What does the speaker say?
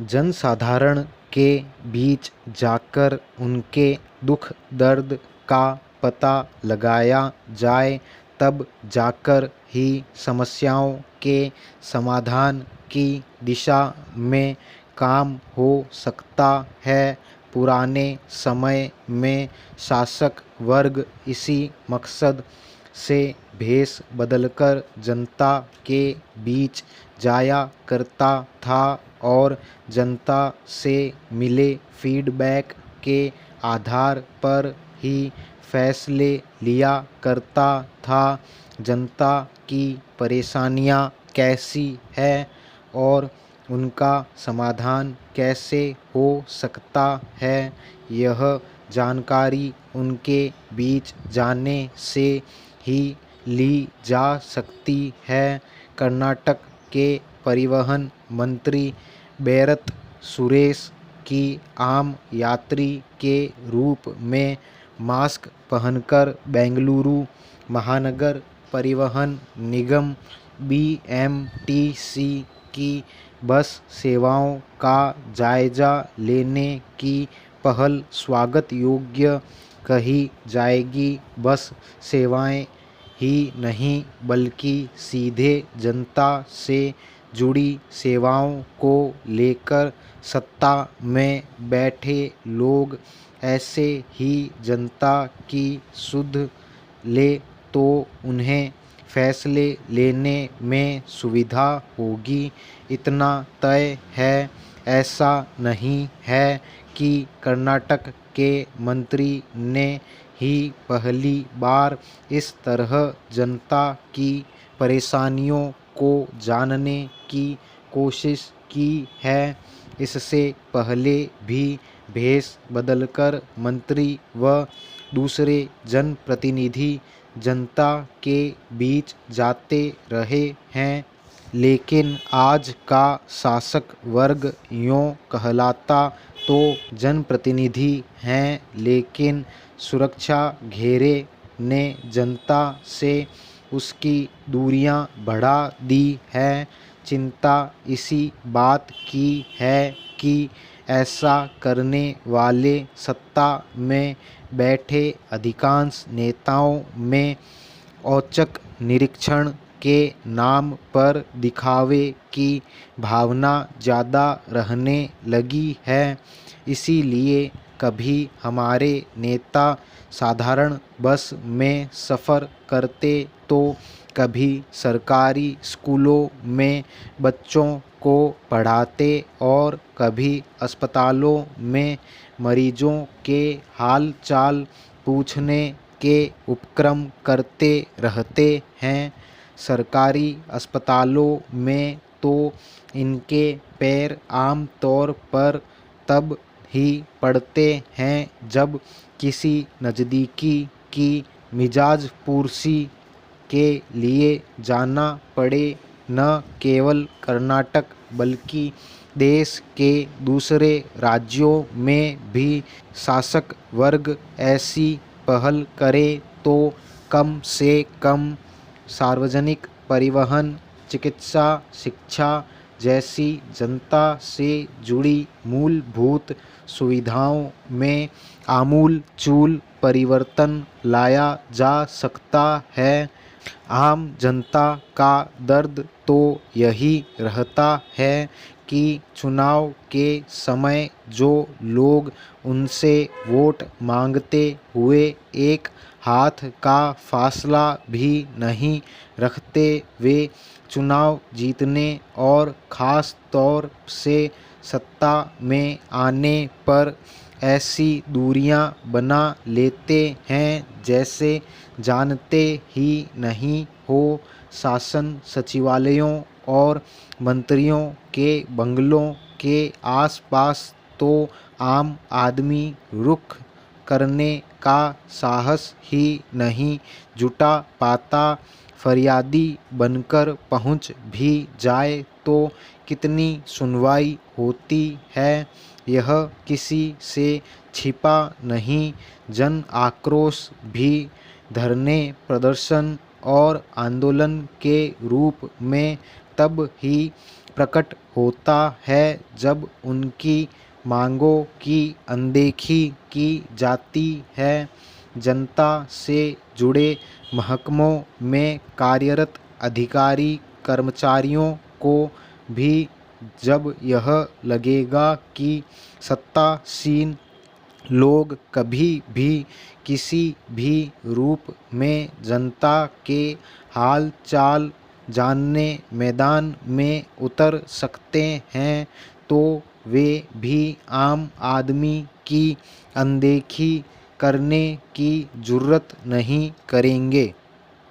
जनसाधारण के बीच जाकर उनके दुख दर्द का पता लगाया जाए, तब जाकर ही समस्याओं के समाधान की दिशा में काम हो सकता है। पुराने समय में शासक वर्ग इसी मकसद से भेष बदलकर जनता के बीच जाया करता था और जनता से मिले फीडबैक के आधार पर ही फैसले लिया करता था। जनता की परेशानियां कैसी है और उनका समाधान कैसे हो सकता है, यह जानकारी उनके बीच जाने से ही ली जा सकती है। कर्नाटक के परिवहन मंत्री बैरत सुरेश की आम यात्री के रूप में मास्क पहनकर बेंगलुरु महानगर परिवहन निगम BMTC की बस सेवाओं का जायजा लेने की पहल स्वागत योग्य कही जाएगी। बस सेवाएं ही नहीं बल्कि सीधे जनता से जुड़ी सेवाओं को लेकर सत्ता में बैठे लोग ऐसे ही जनता की सुध ले तो उन्हें फैसले लेने में सुविधा होगी। इतना तय है, ऐसा नहीं है कि कर्नाटक के मंत्री ने ही पहली बार इस तरह जनता की परेशानियों को जानने की कोशिश की है। इससे पहले भी भेष बदलकर मंत्री व दूसरे जनप्रतिनिधि जनता के बीच जाते रहे हैं, लेकिन आज का शासक वर्ग यूँ कहलाता तो जनप्रतिनिधि हैं, लेकिन सुरक्षा घेरे ने जनता से उसकी दूरियां बढ़ा दी है। चिंता इसी बात की है कि ऐसा करने वाले सत्ता में बैठे अधिकांश नेताओं में औचक निरीक्षण के नाम पर दिखावे की भावना ज़्यादा रहने लगी है। इसीलिए कभी हमारे नेता साधारण बस में सफ़र करते तो कभी सरकारी स्कूलों में बच्चों को पढ़ाते और कभी अस्पतालों में मरीजों के हाल चाल पूछने के उपक्रम करते रहते हैं। सरकारी अस्पतालों में तो इनके पैर आम तौर पर तब ही पड़ते हैं जब किसी नज़दीकी की मिजाज पुरसी के लिए जाना पड़े। न केवल कर्नाटक बल्कि देश के दूसरे राज्यों में भी शासक वर्ग ऐसी पहल करे तो कम से कम सार्वजनिक परिवहन, चिकित्सा, शिक्षा जैसी जनता से जुड़ी मूलभूत सुविधाओं में आमूल-चूल परिवर्तन लाया जा सकता है। आम जनता का दर्द तो यही रहता है कि चुनाव के समय जो लोग उनसे वोट मांगते हुए एक हाथ का फासला भी नहीं रखते, वे चुनाव जीतने और ख़ास तौर से सत्ता में आने पर ऐसी दूरियां बना लेते हैं जैसे जानते ही नहीं हो। शासन सचिवालयों और मंत्रियों के बंगलों के आसपास तो आम आदमी रुख करने का साहस ही नहीं जुटा पाता। फरियादी बनकर पहुंच भी जाए तो कितनी सुनवाई होती है, यह किसी से छिपा नहीं। जन आक्रोश भी धरने, प्रदर्शन और आंदोलन के रूप में तब ही प्रकट होता है जब उनकी मांगों की अनदेखी की जाती है। जनता से जुड़े महकमों में कार्यरत अधिकारी कर्मचारियों को भी जब यह लगेगा कि सत्तासीन लोग कभी भी किसी भी रूप में जनता के हाल चाल जानने मैदान में उतर सकते हैं, तो वे भी आम आदमी की अनदेखी करने की जुर्रत नहीं करेंगे।